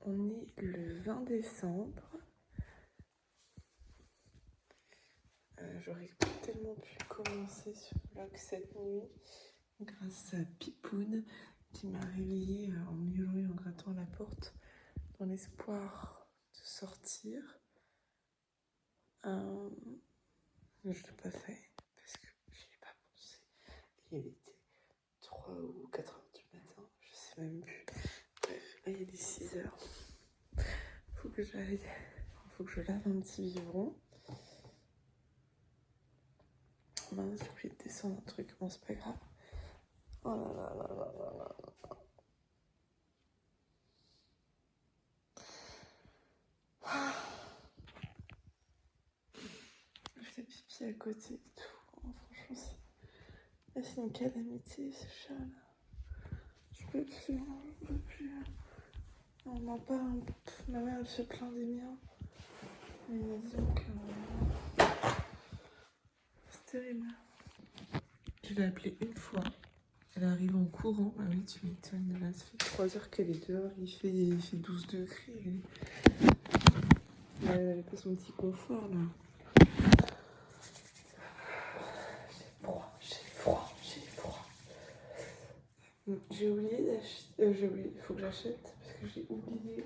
On est le 20 décembre. J'aurais tellement pu commencer ce vlog cette nuit grâce à Pipoun qui m'a réveillée en miaulant et en grattant à la porte dans l'espoir de sortir. Je ne l'ai pas fait parce que je n'y ai pas pensé. Il était 3 ou 4 heures du matin, je sais même plus. Bref, là il est 6 heures. Faut que j'aille. Faut que je lave un petit biberon. Mince, j'ai oublié de descendre un truc. Bon, c'est pas grave. Oh là là là là là là là. Je fais pipi à côté et tout. Oh, franchement, c'est une calamité, ce chat là. Je peux plus, je peux plus. On m'en parle. Ma mère, elle se plaint des miens. Mais disons que c'est terrible. Je l'ai appelée une fois. Elle arrive en courant. Ah oui, tu m'étonnes. Là, ça fait 3 heures qu'elle est dehors. Il fait 12 degrés. Elle a pas son petit confort là. J'ai froid. J'ai oublié d'acheter. Il faut que j'achète parce que j'ai oublié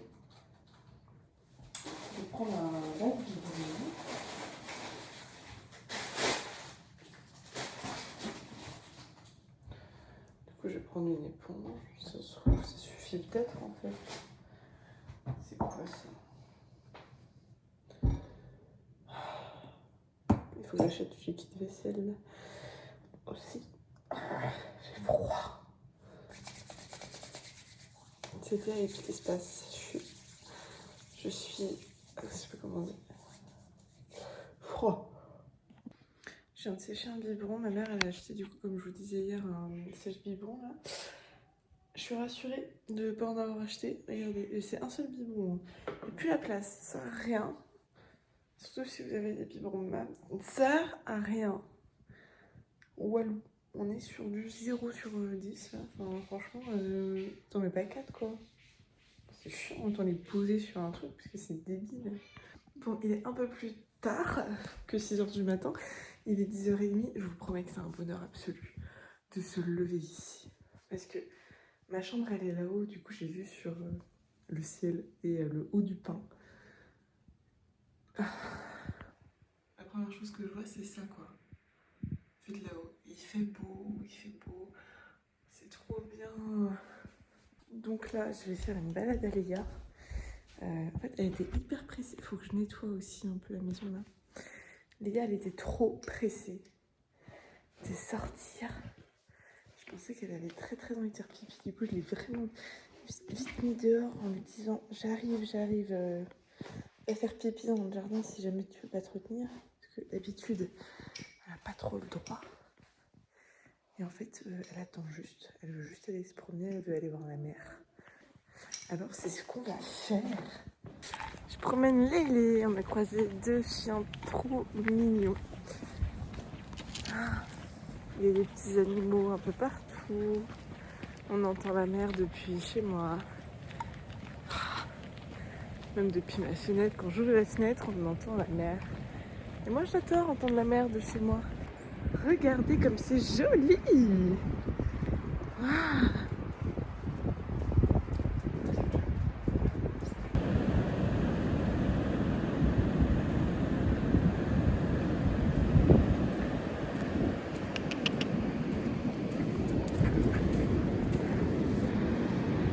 de prendre un lave-vitre. Du coup, je vais prendre une éponge. Ça suffit peut-être en fait. C'est quoi ça? Il faut que j'achète du liquide vaisselle aussi. J'ai froid. C'est terrible ce qui se passe. Je sais pas comment dire. Froid. Je viens de sécher un biberon. Ma mère, elle a acheté, du coup, comme je vous disais hier, un sèche-biberon là. Je suis rassurée de ne pas en avoir acheté. Regardez, c'est un seul biberon. Et puis la place, ça sert à rien. Surtout si vous avez des biberons de mam. Ça sert à rien. Walou. On est sur du 0 sur 10 là. Enfin, franchement, t'en mets pas 4 quoi. C'est chiant, autant les poser sur un truc parce que c'est débile. Bon, il est un peu plus tard que 6h du matin. Il est 10h30. Je vous promets que c'est un bonheur absolu de se lever ici. Parce que ma chambre, elle est là-haut. Du coup, j'ai vu sur le ciel et le haut du pin. La première chose que je vois, c'est ça, quoi. Vu de là-haut. Il fait beau. C'est trop bien. Donc là, je vais faire une balade à Léa. En fait, elle était hyper pressée. Il faut que je nettoie aussi un peu la maison, là. Léa, elle était trop pressée de sortir. Je pensais qu'elle avait très envie de faire pipi. Du coup, je l'ai vraiment vite mis dehors en lui disant j'arrive à faire pipi dans le jardin si jamais tu veux pas te retenir. Parce que d'habitude, elle n'a pas trop le droit. Et en fait, elle attend juste. Elle veut juste aller se promener, elle veut aller voir la mer. Alors, c'est ce qu'on va faire. Je promène Lélé. On a croisé 2 chiens trop mignons. Il y a des petits animaux un peu partout. On entend la mer depuis chez moi. Même depuis ma fenêtre, quand j'ouvre la fenêtre, on entend la mer. Et moi, j'adore entendre la mer de chez moi. Regardez comme c'est joli! Ah.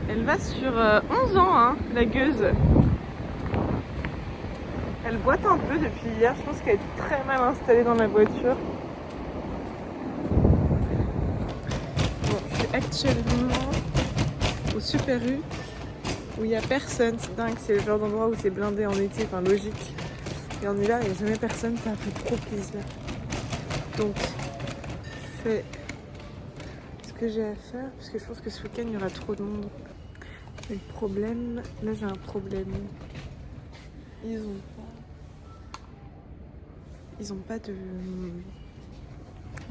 Elle va sur 11 ans, hein, la gueuse. Elle boite un peu depuis hier. Je pense qu'elle est très mal installée dans la voiture. Bon, je suis actuellement au Super U où il n'y a personne. C'est dingue, c'est le genre d'endroit où c'est blindé en été, enfin logique. Et en hiver, il n'y a jamais personne, ça fait trop plaisir. Donc, je fais ce que j'ai à faire parce que je pense que ce week-end, il y aura trop de monde. Et le problème, là j'ai un problème. Ils ont pas de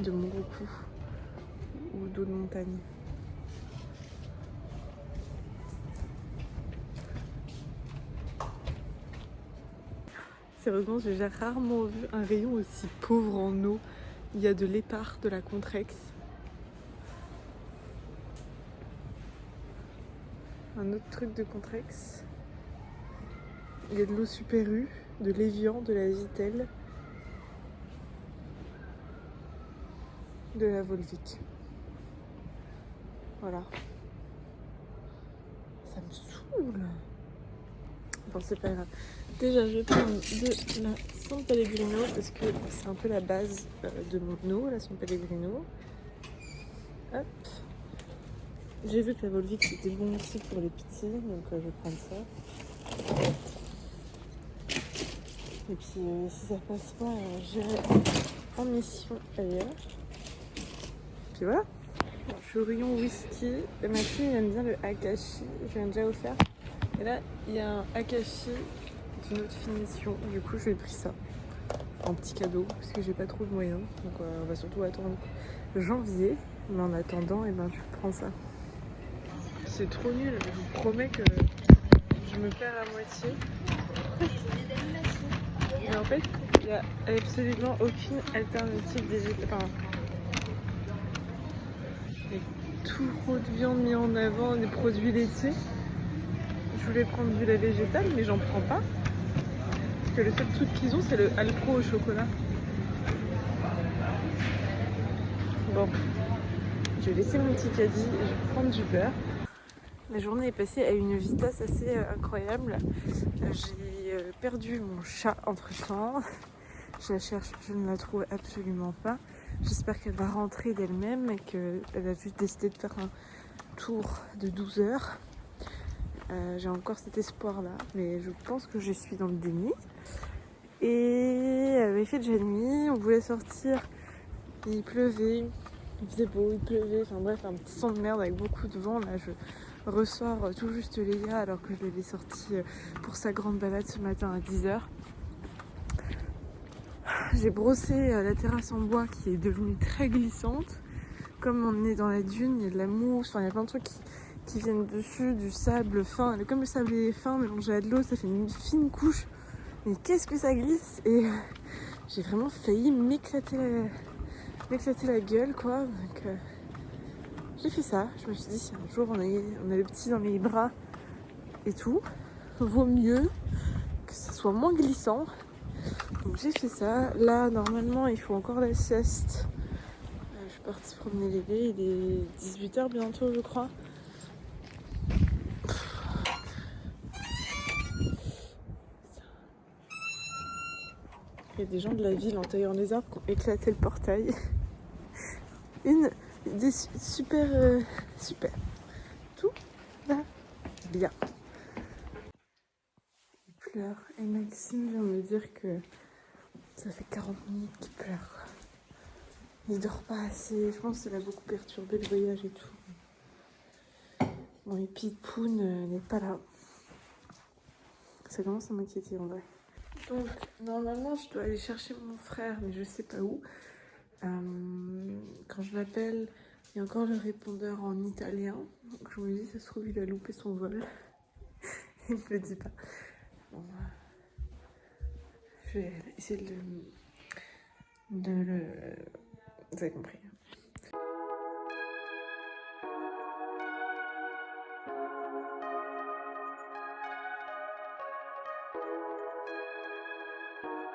Moroku ou d'eau de montagne. Sérieusement, j'ai rarement vu un rayon aussi pauvre en eau. Il y a de l'épar, de la Contrex. Un autre truc de Contrex. Il y a de l'eau Super U, de l'Evian, de la Vittel, de la Volvic. Voilà. Ça me saoule. Bon, c'est pas grave. Déjà, je vais prendre de la San Pellegrino parce que c'est un peu la base de mon eau, la San Pellegrino. Hop. J'ai vu que la Volvic c'était bon aussi pour les petits, donc je vais prendre ça. Et puis si ça passe pas, j'irai en mission ailleurs. Puis voilà. Alors, je suis au rayon whisky. Et Maxime il aime bien le Akashi, je l'ai déjà offert. Et là, il y a un Akashi d'une autre finition. Du coup, je lui ai pris ça en petit cadeau parce que j'ai pas trop de moyens. Donc, on va surtout attendre janvier. Mais en attendant, je prends ça. C'est trop nul. Je vous promets que je me perds à moitié. Mais en fait, il n'y a absolument aucune alternative végétale. Enfin, il y a trop de viande mise en avant, des produits laitiers. Je voulais prendre du lait végétal, mais j'en prends pas. Parce que le seul truc qu'ils ont, c'est le Alpro au chocolat. Bon, je vais laisser mon petit caddie et je vais prendre du beurre. La journée est passée à une vitesse assez incroyable. J'ai perdu mon chat entre-temps. Je la cherche, je ne la trouve absolument pas. J'espère qu'elle va rentrer d'elle-même et qu'elle a juste décidé de faire un tour de 12 heures. J'ai encore cet espoir-là, mais je pense que je suis dans le déni. Et il avait fait déjà nuit, on voulait sortir, il pleuvait, il faisait beau, il pleuvait, enfin bref, un petit son de merde avec beaucoup de vent. Là, je ressors tout juste Léa alors que je l'avais sortie pour sa grande balade ce matin à 10h. J'ai brossé la terrasse en bois qui est devenue très glissante. Comme on est dans la dune, il y a de la mousse, enfin il y a plein de trucs qui viennent dessus, du sable fin. Comme le sable est fin mélangé à de l'eau, ça fait une fine couche. Mais qu'est-ce que ça glisse! Et j'ai vraiment failli m'éclater la gueule, quoi. Donc j'ai fait ça. Je me suis dit, si un jour on a le petit dans les bras et tout, vaut mieux que ça soit moins glissant. Donc j'ai fait ça. Là, normalement, il faut encore la sieste. Je suis partie promener Lélé. Il est 18h bientôt, je crois. Il y a des gens de la ville en taillant les arbres qui ont éclaté le portail. Super. Tout va bien. Il pleure. Et Maxime vient me dire que ça fait 40 minutes qu'il pleure. Il dort pas assez. Je pense que ça l'a beaucoup perturbé le voyage et tout. Bon, et puis Poun n'est pas là. Ça commence à m'inquiéter en vrai. Donc, normalement, je dois aller chercher mon frère, mais je sais pas où. Quand je l'appelle, il y a encore le répondeur en italien. Donc, je me dis, ça se trouve, il a loupé son vol. Il me le dit pas. Bon, je vais essayer de le... Vous avez compris.